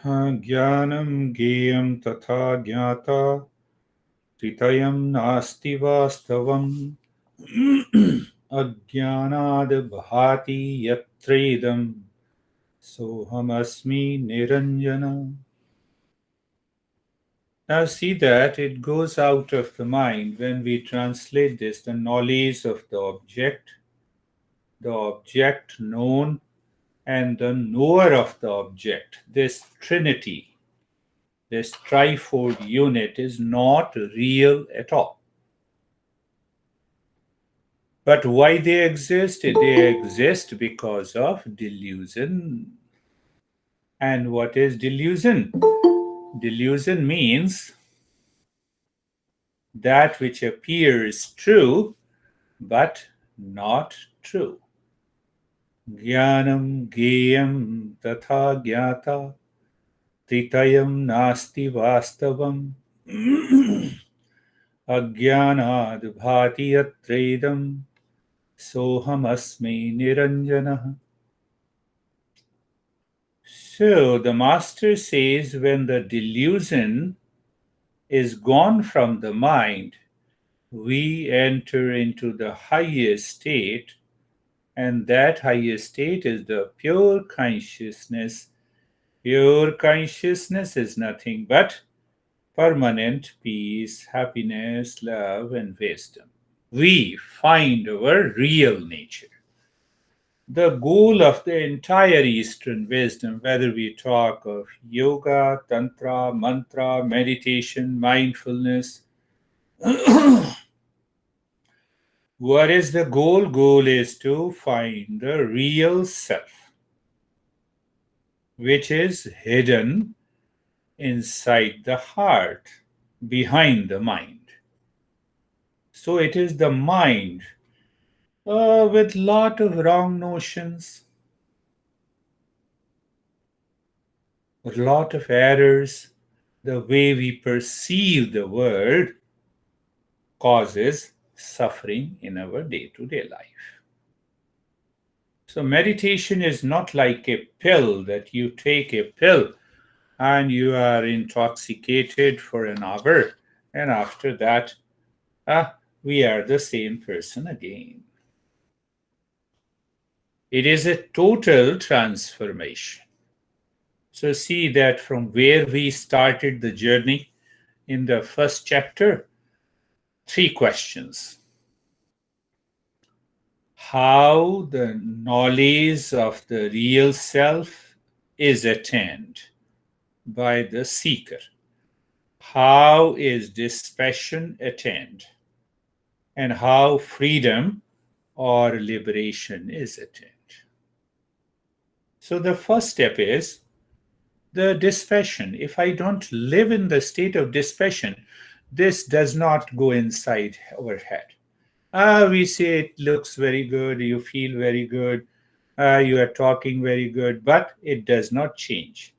Jnanam geyam tatha jnata tritayam nasti vastavam ajnanad bhati yatredam soham asmi niranjana. Now see that it goes out of the mind when we translate this, the knowledge of the object known, and the knower of the object. This trinity, this trifold unit is not real at all. But why they exist? They exist because of delusion. And what is delusion? Delusion means that which appears true but not true. Jnanam geyam tatha jnata tritayam nasti vastavam ajnanad bhati atredam soham asmi niranjana. So the master says when the delusion is gone from the mind, we enter into the highest state, and that highest state is the pure consciousness. Pure consciousness is nothing but permanent peace, happiness, love, and wisdom. We find our real nature. The goal of the entire Eastern wisdom, whether we talk of yoga, tantra, mantra, meditation, mindfulness, what is the goal? Goal is to find the real self, which is hidden inside the heart, behind the mind. So it is the mind with lot of wrong notions, a lot of errors. The way we perceive the world causes suffering in our day-to-day life. So meditation is not like a pill that you take a pill and you are intoxicated for an hour, and after that, we are the same person again. It is a total transformation. So see that from where we started the journey in the first chapter, three questions. How the knowledge of the real self is attained by the seeker. How is dispassion attained? And how freedom or liberation is attained. So the first step is the dispassion. If I don't live in the state of dispassion, this does not go inside our head. We say it looks very good, you feel very good, you are talking very good, but it does not change.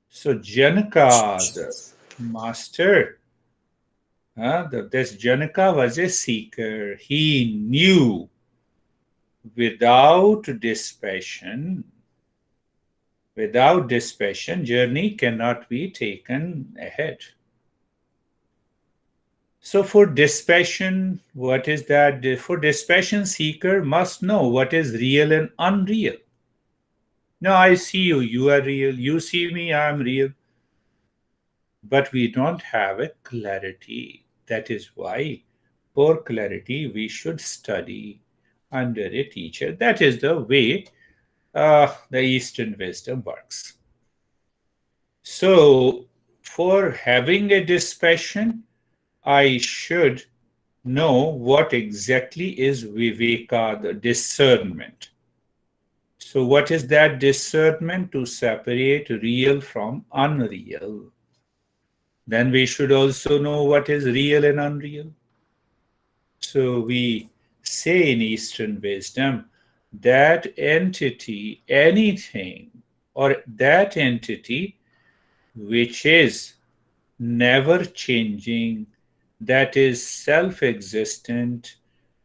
So Janaka, the master, this Janaka was a seeker. He knew without dispassion, journey cannot be taken ahead. So for dispassion, what is that? For dispassion, seeker must know what is real and unreal. Now I see you, you are real. You see me, I am real. But we don't have a clarity. That is why, for clarity, we should study under a teacher. That is the way the Eastern wisdom works. So, for having a dispassion, I should know what exactly is viveka, the discernment. So, what is that discernment? To separate real from unreal. Then we should also know what is real and unreal. So, we say in Eastern wisdom that entity, anything, or that entity which is never changing, that is self existent,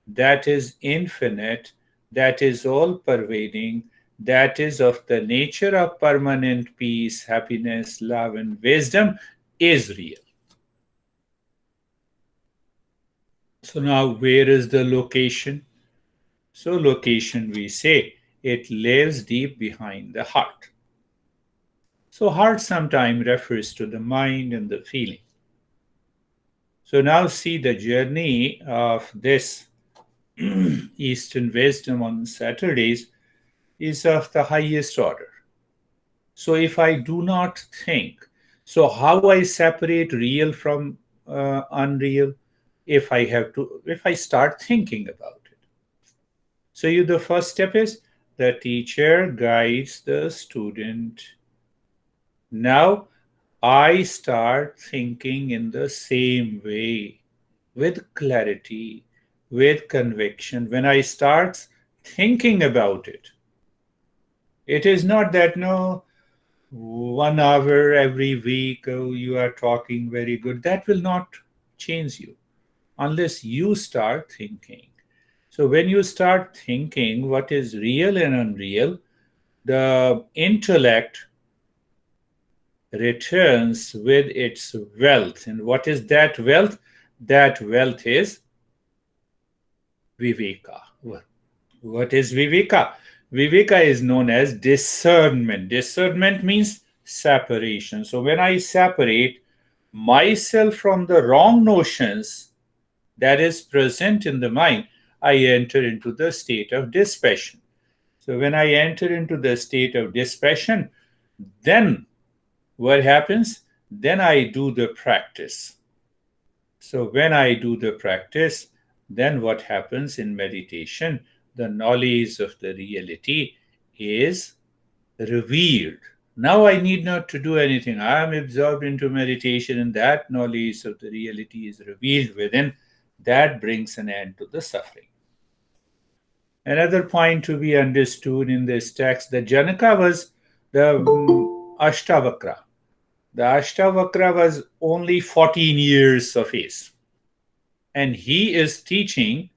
that is infinite, that is all pervading, that is of the nature of permanent peace, happiness, love, and wisdom, is real. So now, where is the location? So, location, we say, it lives deep behind the heart. So, heart sometimes refers to the mind and the feeling. So, now see the journey of this Eastern wisdom on Saturdays is of the highest order. So, if I do not think, so how I separate real from unreal? If I start thinking about it. So, the first step is the teacher guides the student. Now, I start thinking in the same way, with clarity, with conviction. When I start thinking about it, it is not that no 1 hour every week you are talking very good. That will not change you unless you start thinking. So when you start thinking what is real and unreal, the intellect returns with its wealth. And what is that wealth? That wealth is viveka. What is viveka? Viveka is known as discernment. Discernment means separation. So when I separate myself from the wrong notions that is present in the mind, I enter into the state of dispassion. So when I enter into the state of dispassion, then what happens? Then I do the practice. So when I do the practice, then what happens in meditation? The knowledge of the reality is revealed. Now I need not to do anything. I am absorbed into meditation, and that knowledge of the reality is revealed within. That brings an end to the suffering. Another point to be understood in this text, that Janaka was the Ashtavakra. The Ashtavakra was only 14 years of age, and he is teaching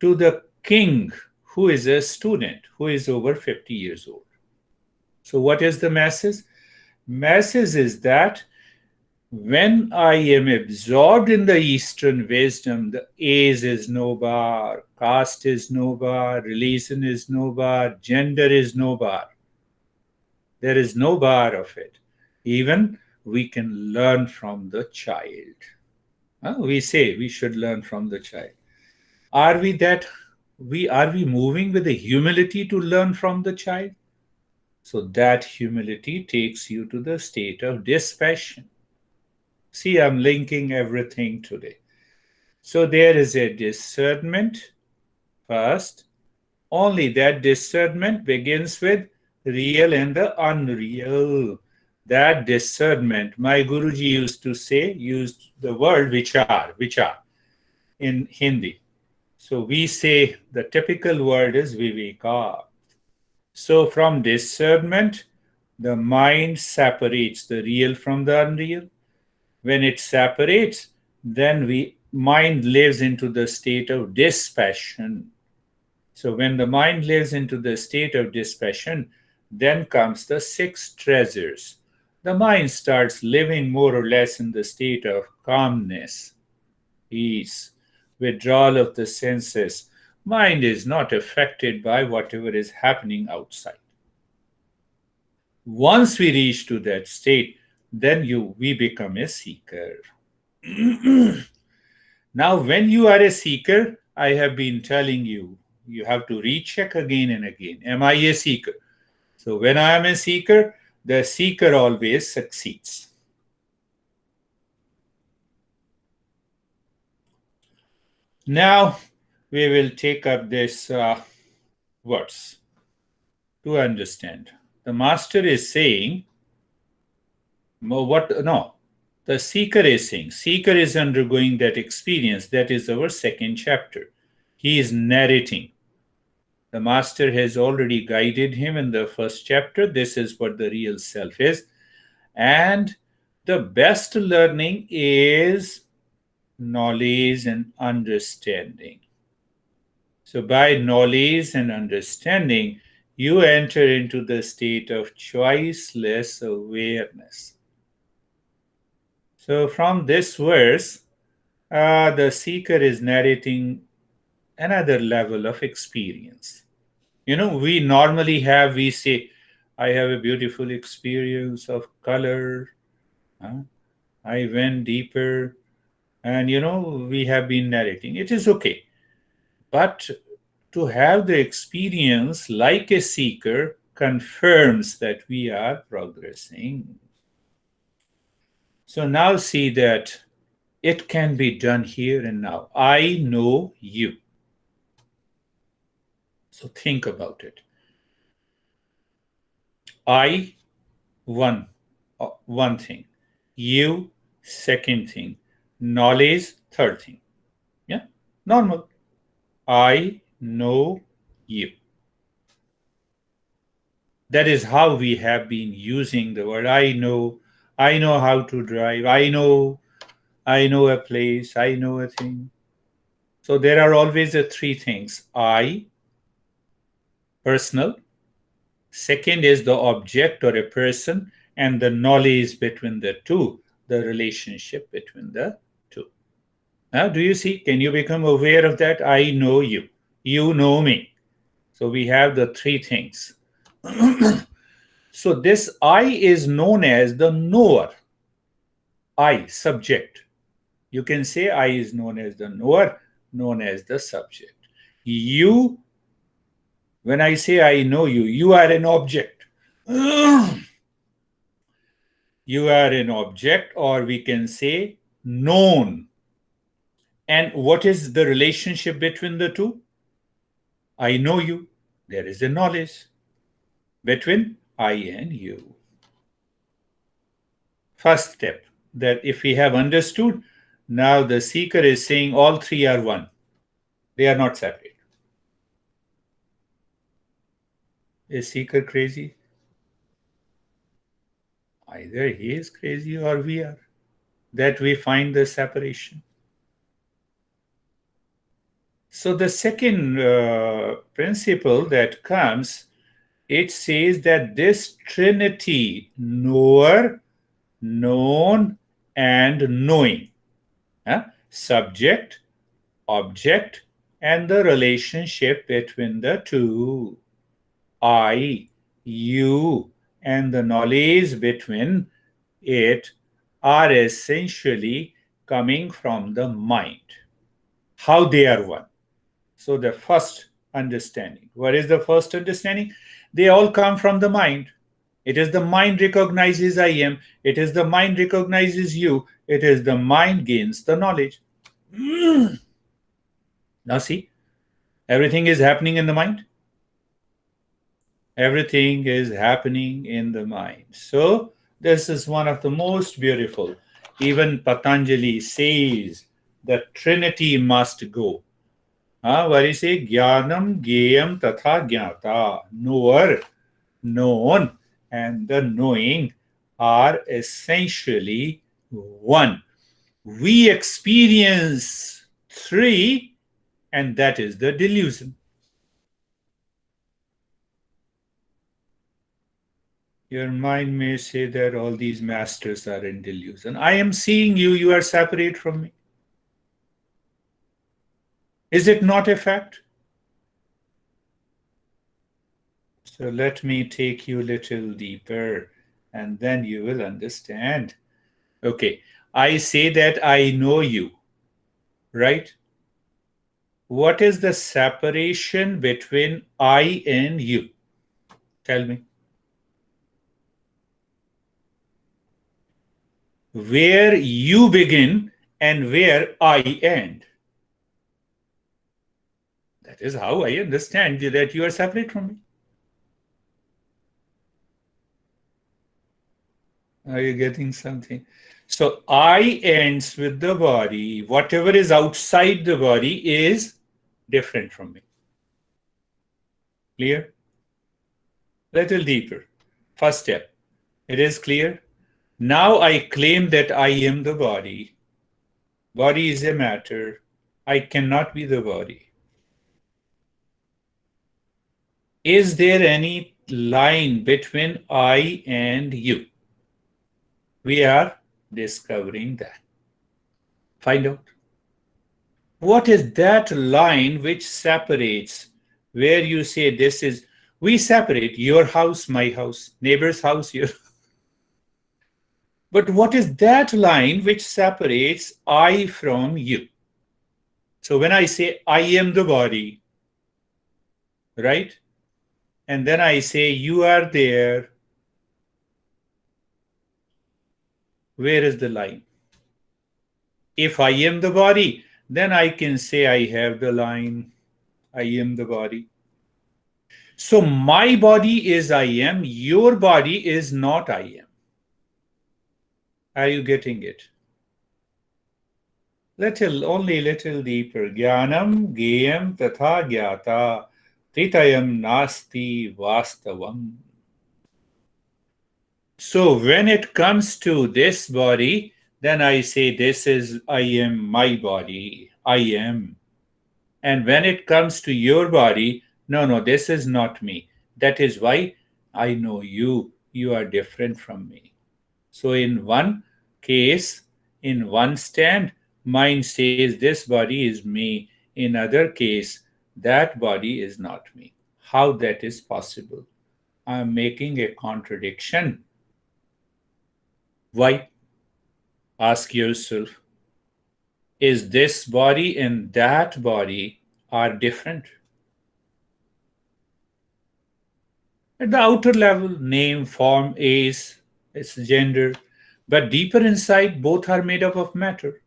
to the king who is a student who is over 50 years old. So, what is the message? Message is that when I am absorbed in the Eastern wisdom, the age is no bar, caste is no bar, religion is no bar, gender is no bar. There is no bar of it. Even we can learn from the child. We say we should learn from the child. Are we that? We moving with the humility to learn from the child? So that humility takes you to the state of dispassion. See, I'm linking everything today. So there is a discernment first. Only that discernment begins with real and the unreal. That discernment, my Guruji used the word vichar in Hindi. So we say the typical word is viveka. So from discernment, the mind separates the real from the unreal. When it separates, then mind lives into the state of dispassion. So when the mind lives into the state of dispassion, then comes the six treasures. The mind starts living more or less in the state of calmness, peace, withdrawal of the senses. Mind is not affected by whatever is happening outside. Once we reach to that state, then we become a seeker. Now, when you are a seeker, I have been telling you, you have to recheck again and again. Am I a seeker? So, when I am a seeker, the seeker always succeeds. Now, we will take up this words to understand. The master is saying, what? No, the seeker is saying. Seeker is undergoing that experience. That is our second chapter. He is narrating. The master has already guided him in the first chapter. This is what the real self is. And the best learning is knowledge and understanding. So, by knowledge and understanding, you enter into the state of choiceless awareness. So, from this verse, the seeker is narrating another level of experience. We say, I have a beautiful experience of color. huh? I went deeper. And, we have been narrating. It is okay. But to have the experience like a seeker confirms that we are progressing. So now see that it can be done here and now. I know you. So think about it. I, one thing. You, second thing. Knowledge, third thing. Yeah, normal. I know you. That is how we have been using the word I know how to drive, I know a place, I know a thing. So there are always the three things: I, personal, second is the object or a person, and the knowledge between the two, the relationship between the two. Now do you see, can you become aware of that? I know you, you know me. So we have the three things. So this I is known as the knower. I, subject. You can say I is known as the knower, known as the subject. You, when I say I know you, you are an object. You are an object, or we can say known. And what is the relationship between the two? I know you. There is a knowledge between I and you. First step, that if we have understood, now the seeker is saying all three are one. They are not separate. Is seeker crazy? Either he is crazy or we are. That we find the separation. So the second principle that comes, it says that this trinity, knower, known, and knowing, subject, object, and the relationship between the two, I, you, and the knowledge between it, are essentially coming from the mind. How they are one. So the first understanding. What is the first understanding? They all come from the mind. It is the mind recognizes I am. It is the mind recognizes you. It is the mind gains the knowledge. Now see, everything is happening in the mind. Everything is happening in the mind. So this is one of the most beautiful. Even Patanjali says the Trinity must go. What is it? Jnanam, Gyam, Tatha Jnata. Knower, known, and the knowing are essentially one. We experience three, and that is the delusion. Your mind may say that all these masters are in delusion. I am seeing you, you are separate from me. Is it not a fact? So let me take you a little deeper, and then you will understand. Okay, I say that I know you, right? What is the separation between I and you? Tell me. Where you begin and where I end. That is how I understand that you are separate from me. Are you getting something? So I ends with the body. Whatever is outside the body is different from me. Clear? Little deeper. First step. It is clear? Now I claim that I am the body. Body is a matter. I cannot be the body. Is there any line between I and you? We are discovering that. Find out. What is that line which separates where you say this is, we separate your house, my house, neighbor's house, your. But what is that line which separates I from you? So when I say I am the body, right? And then I say you are there, where is the line? If I am the body, then I can say I have the line, I am the body. So my body is I am, your body is not I am. Are you getting it? Only little deeper. Jnanam geyam tatha jnata tritayam nasti vastavam. So when it comes to this body, then I say this is I am my body. I am. And when it comes to your body, no, no, this is not me. That is why I know you. You are different from me. So in one case, in one stand, mind says this body is me. In other case, that body is not me. How that is possible? I am making a contradiction. Why? Ask yourself. Is this body and that body are different? At the outer level, name, form, age, its gender, but deeper inside, both are made up of matter.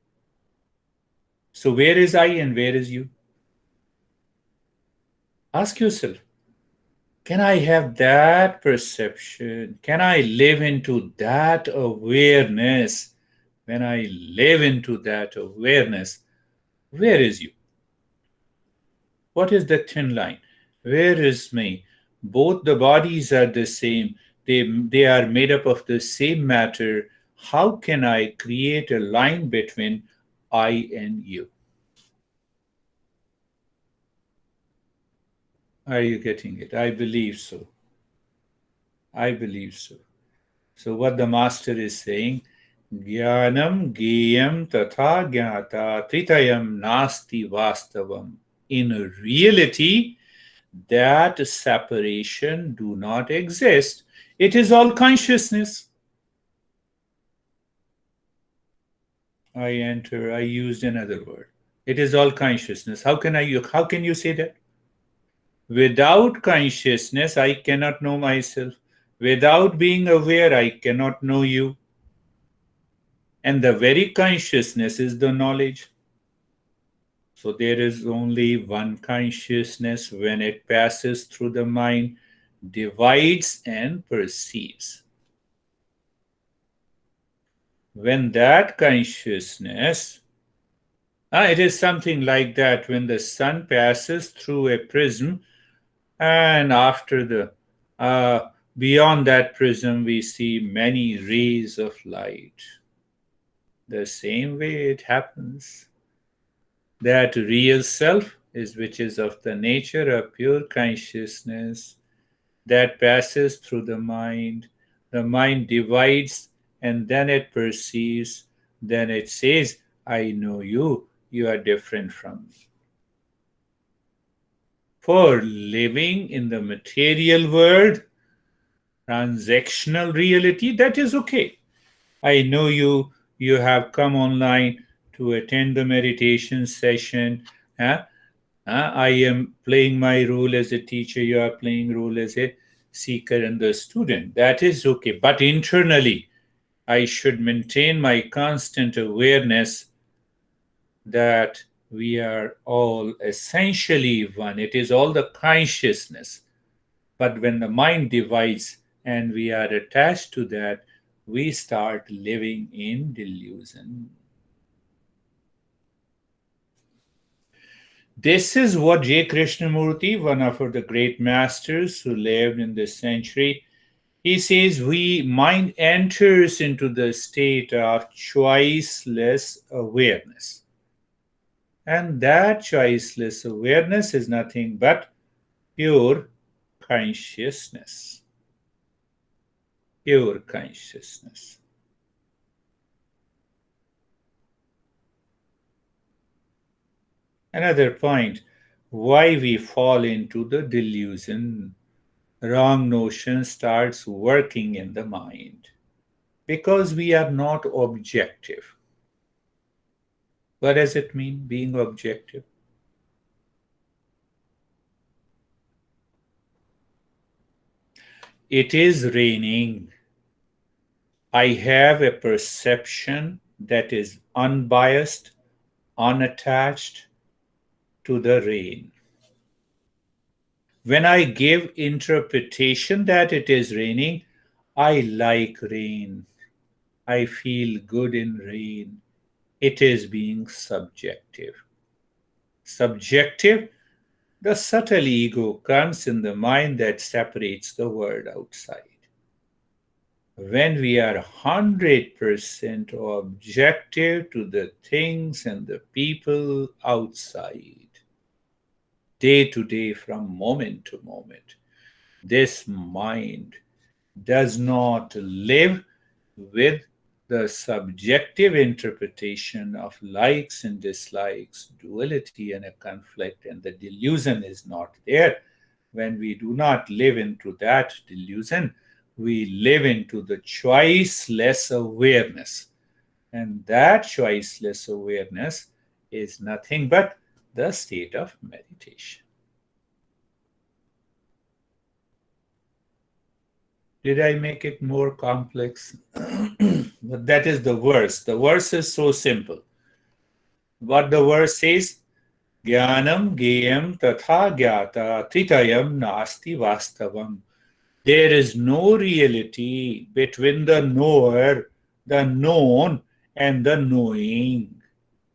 So where is I and where is you? Ask yourself, can I have that perception? Can I live into that awareness? When I live into that awareness, where is you? What is the thin line? Where is me? Both the bodies are the same. They are made up of the same matter. How can I create a line between I and you? Are you getting it? I believe so. I believe so. So what the master is saying, Jnanam Geyam Tatha Jnata Tritayam Nasti Vastavam. In reality, that separation do not exist. It is all consciousness. I used another word. It is all consciousness. How can you say that? Without consciousness, I cannot know myself. Without being aware, I cannot know you. And the very consciousness is the knowledge. So there is only one consciousness. When it passes through the mind, divides and perceives. When that consciousness, it is something like that when the sun passes through a prism, and after the beyond that prism, we see many rays of light. The same way it happens. That real self is which is of the nature of pure consciousness that passes through the mind. The mind divides and then it perceives, then it says, I know you, you are different from me. For living in the material world, transactional reality, that is okay. I know you, you have come online to attend the meditation session. I am playing my role as a teacher, you are playing role as a seeker and the student. That is okay. But internally, I should maintain my constant awareness that we are all essentially one. It is all the consciousness. But when the mind divides and we are attached to that, we start living in delusion. This is what J. Krishnamurti, one of the great masters who lived in this century, he says mind enters into the state of choiceless awareness. And that choiceless awareness is nothing but pure consciousness, pure consciousness. Another point, why we fall into the delusion. Wrong notion starts working in the mind because we are not objective. What does it mean, being objective? It is raining. I have a perception that is unbiased, unattached to the rain. When I give interpretation that it is raining, I like rain. I feel good in rain. It is being subjective. Subjective, the subtle ego comes in the mind that separates the world outside. When we are 100% objective to the things and the people outside, day to day, from moment to moment, this mind does not live with the subjective interpretation of likes and dislikes, duality and a conflict, and the delusion is not there. When we do not live into that delusion, we live into the choiceless awareness. And that choiceless awareness is nothing but the state of meditation. Did I make it more complex? But that is the verse. The verse is so simple. What the verse says, Jnanam Gayam Tatha Gyata Tritayam Nasti Vastavam. There is no reality between the knower, the known, and the knowing.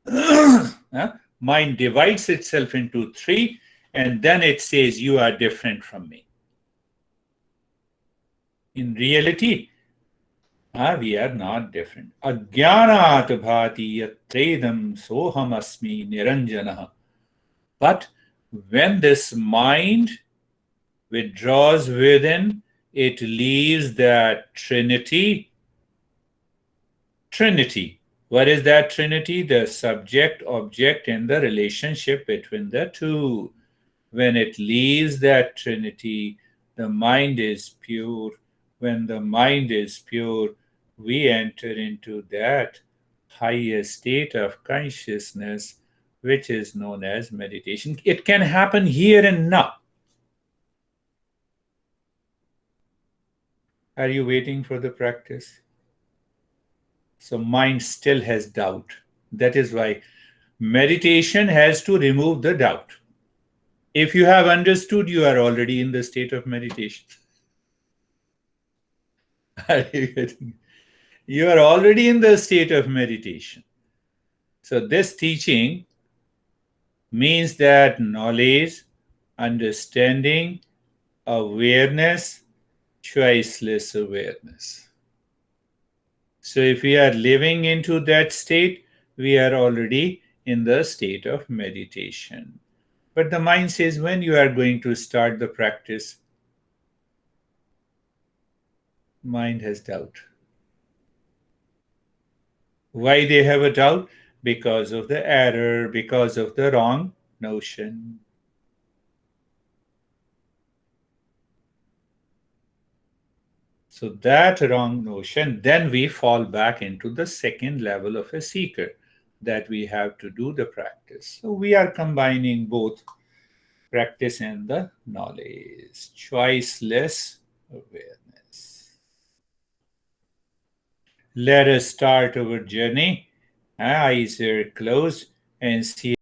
Huh? Mind divides itself into three, and then it says, You are different from me. In reality, we are not different. Ajnanat bhati yatredam soham asmi niranjana. But when this mind withdraws within, it leaves that trinity. Trinity. What is that trinity? The subject, object, and the relationship between the two. When it leaves that trinity, the mind is pure. When the mind is pure, we enter into that higher state of consciousness, which is known as meditation. It can happen here and now. Are you waiting for the practice? So, mind still has doubt. That is why meditation has to remove the doubt. If you have understood, you are already in the state of meditation. Are you getting? You are already in the state of meditation. So, this teaching means that knowledge, understanding, awareness, choiceless awareness. So, if we are living into that state, we are already in the state of meditation. But the mind says, when you are going to start the practice, mind has doubt. Why they have a doubt? Because of the error, because of the wrong notion. So that wrong notion, then we fall back into the second level of a seeker, that we have to do the practice. So we are combining both practice and the knowledge, choiceless awareness. Let us start our journey. Eyes are closed and see